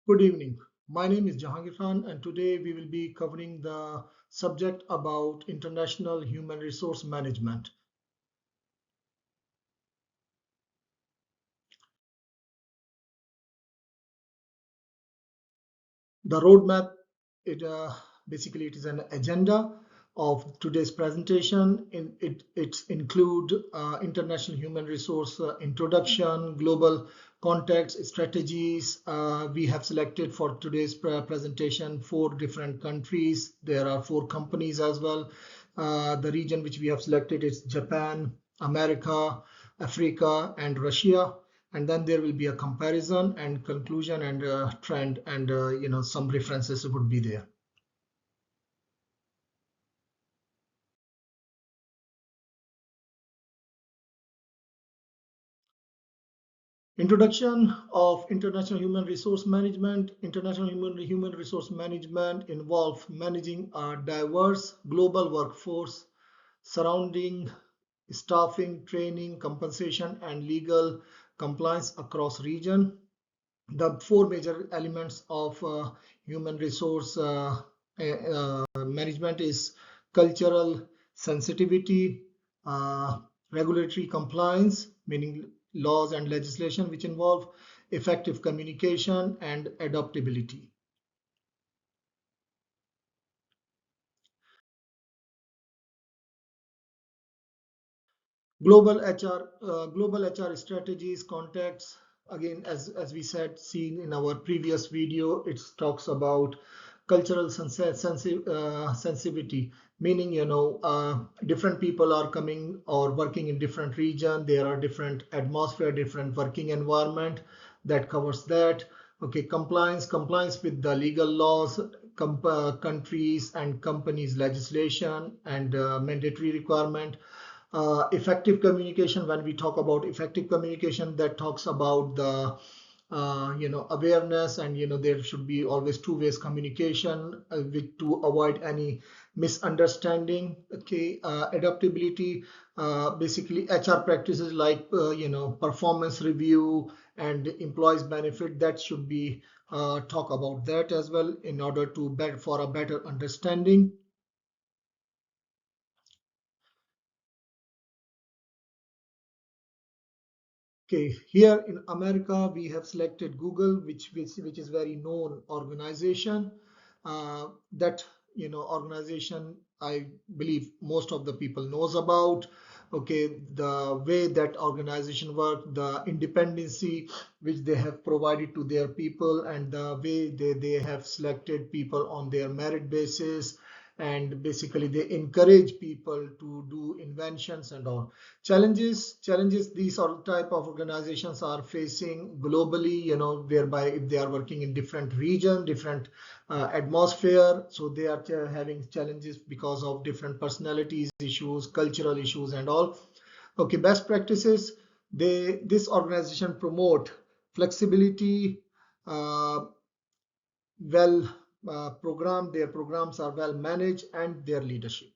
Good evening. My name is Jahangir Khan, and today we will be covering the subject about international human resource management. The roadmap, it basically it is an agenda of today's presentation. It include international human resource introduction, global context, strategies. We have selected for today's presentation 4 different countries. There are 4 companies as well. The region which we have selected is Japan, America, Africa, and Russia, and then there will be a comparison and conclusion and trend, and some references would be there. Introduction of international human resource management. International human resource management involves managing a diverse global workforce surrounding staffing, training, compensation, and legal compliance across region. The 4 major elements of human resource management is cultural sensitivity, regulatory compliance, meaning laws and legislation which involve effective communication and adaptability. Global HR strategies, contexts. Again, as we said, seen in our previous video, it talks about cultural sensitivity, meaning different people are coming or working in different region. There are different atmosphere, different working environment that covers that. Okay, compliance with the legal laws, countries and companies legislation and mandatory requirement. Effective communication. When we talk about effective communication, that talks about the awareness, and there should be always 2 ways communication to avoid any misunderstanding. Okay, adaptability. Basically HR practices like performance review and employees benefit, that should be talk about that as well in order to for a better understanding. Okay, here in America, we have selected Google, which is very known organization. That organization, I believe most of the people knows about. Okay, the way that organization work, the independency which they have provided to their people, and the way they have selected people on their merit basis, and basically they encourage people to do inventions and all. Challenges these all type of organizations are facing globally, whereby if they are working in different region, different atmosphere, so they are having challenges because of different personalities issues, cultural issues and all. Okay, best practices. This organization promote flexibility, uh, well their programs are well managed, and their leadership.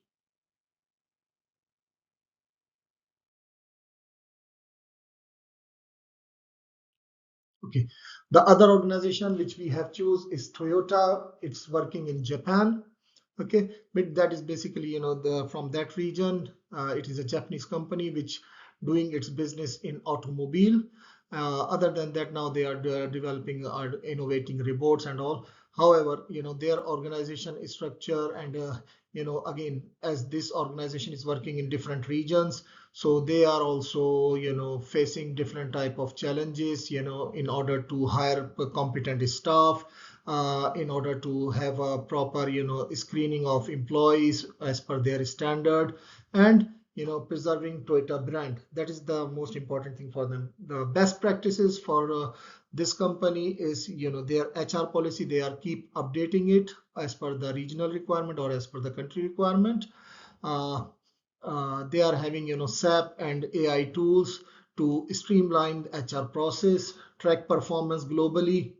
Okay, the other organization which we have choose is Toyota. It's working in Japan. Okay, but that is basically the from that region. It is a Japanese company which doing its business in automobile. Other than that, now they are developing or innovating robots and all. However, their organization structure, and again, as this organization is working in different regions, so they are also facing different type of challenges in order to hire competent staff, in order to have a proper screening of employees as per their standard, and preserving Toyota brand. That is the most important thing for them. The best practices for this company is their HR policy. They are keep updating it as per the regional requirement or as per the country requirement. uh, they are having SAP and AI tools to streamline the HR process, track performance globally.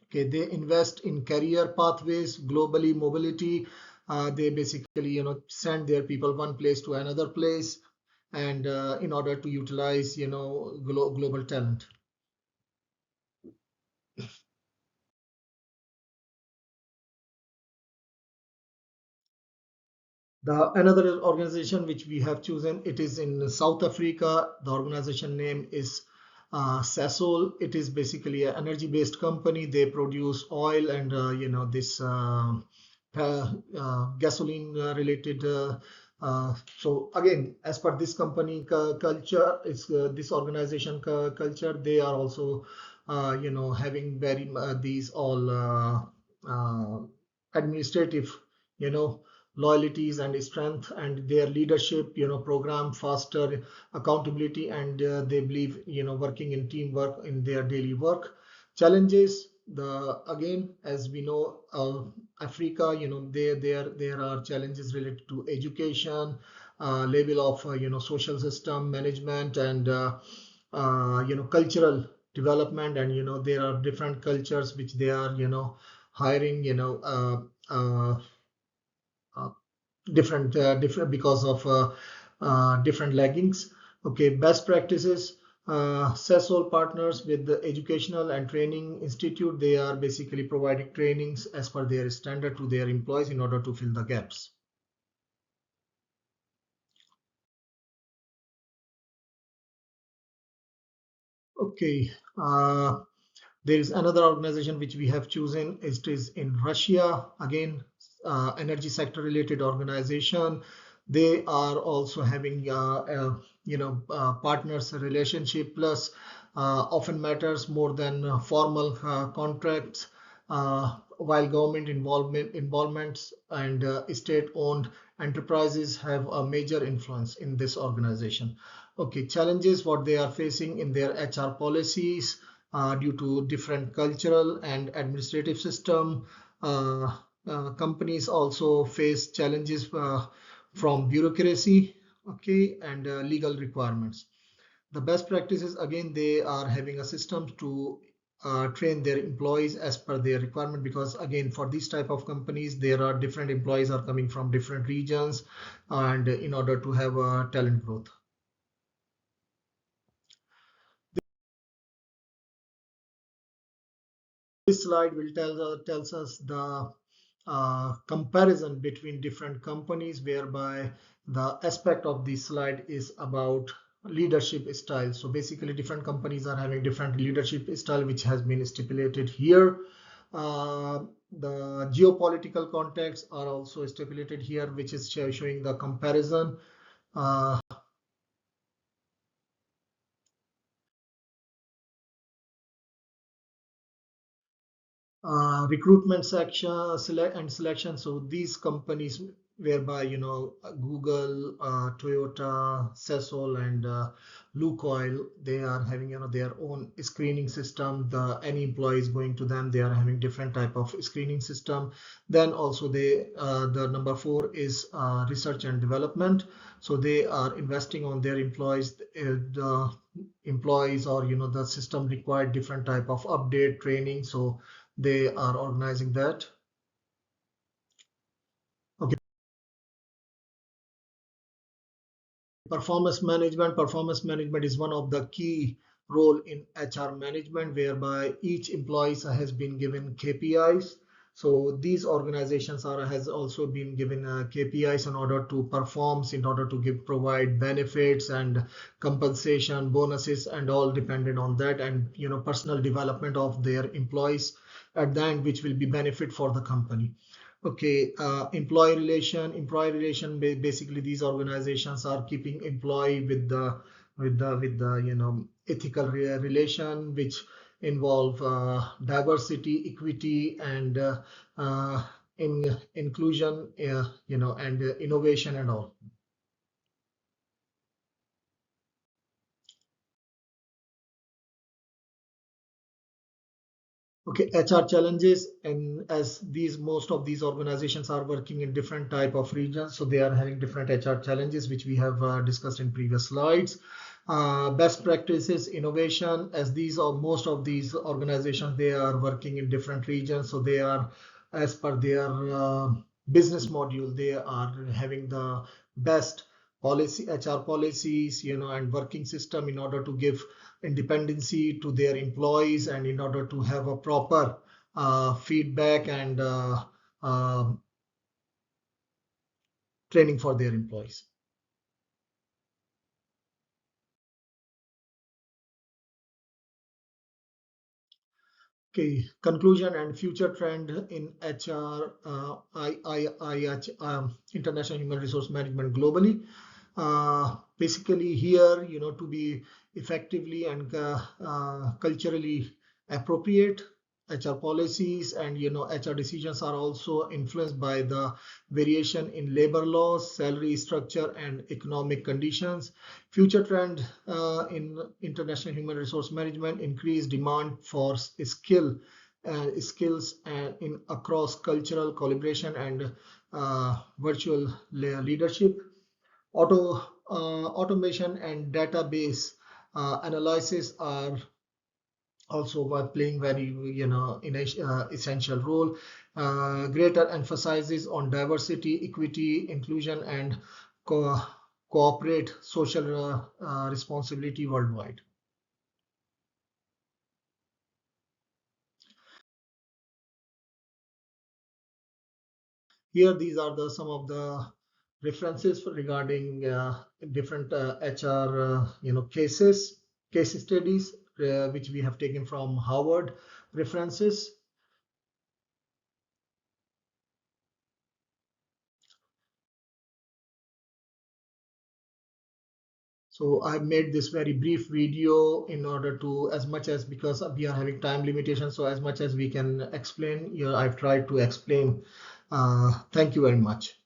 Okay, they invest in career pathways globally, mobility. They basically send their people one place to another place, and in order to utilize global talent. The another organization which we have chosen, it is in South Africa. The organization name is Sasol. It is basically an energy-based company. They produce oil and this gasoline related. So again, as per this company culture, it's this organization culture. They are also having very these all administrative you know loyalties and strength, and their leadership program faster accountability, and they believe working in teamwork in their daily work. Challenges, the again, as we know, Africa, there are challenges related to education, level of social system management, and cultural development, and there are different cultures which they are hiring uh, different because of different laggings. Okay, best practices. CESOL partners with the Educational and Training Institute. They are basically providing trainings as per their standard to their employees in order to fill the gaps. Okay, there is another organization which we have chosen. It is in Russia. Again, energy sector related organization. They are also having partners relationship, plus often matters more than formal contracts. While government involvements and state owned enterprises have a major influence in this organization. Okay, challenges what they are facing in their HR policies due to different cultural and administrative system. Uh, Companies also face challenges from bureaucracy, okay, and legal requirements. The best practices, again, they are having a system to train their employees as per their requirement, because again, for these type of companies, there are different employees are coming from different regions, and in order to have a talent growth. This slide will tells us the comparison between different companies, whereby the aspect of this slide is about leadership style. So basically, different companies are having different leadership style, which has been stipulated here. The geopolitical contexts are also stipulated here, which is showing the comparison. Uh, Recruitment section selection. So these companies, whereby Google, Toyota, Sasol, and Lukoil, they are having their own screening system. The any employee is going to them, they are having different type of screening system. Then also the number 4 is research and development. So they are investing on their employees. The employees, or the system required different type of update training, so they are organizing that. Okay, performance management is one of the key role in HR management, whereby each employee has been given KPIs. So these organizations has also been given KPIs in order to perform, in order to provide benefits and compensation, bonuses, and all dependent on that, and personal development of their employees at the end, which will be benefit for the company. Okay, employee relation. Basically, these organizations are keeping employee with the ethical relation, which involve diversity, equity, and inclusion, and innovation and all. Okay, HR challenges, and as most of these organizations are working in different type of regions, so they are having different HR challenges, which we have discussed in previous slides. Best practices, innovation, as these are most of these organizations, they are working in different regions, so they are, as per their business module, they are having the best HR policies, and working system in order to give independency to their employees, and in order to have a proper feedback and uh, training for their employees. Okay, conclusion and future trend in HR, International Human Resource Management globally. Basically here, to be effectively and culturally appropriate, HR policies and HR decisions are also influenced by the variation in labor laws, salary structure, and economic conditions. Future trend in international human resource management: increased demand for skills and in across cultural collaboration and virtual leadership. Automation and database analysis are also playing very essential role. Greater emphasis on diversity, equity, inclusion, and co cooperate social responsibility worldwide. Here, these are some of the references regarding different HR case studies which we have taken from Harvard references. So I've made this very brief video in order to, as much as, because we are having time limitations, so as much as we can explain, I've tried to explain. Thank you very much.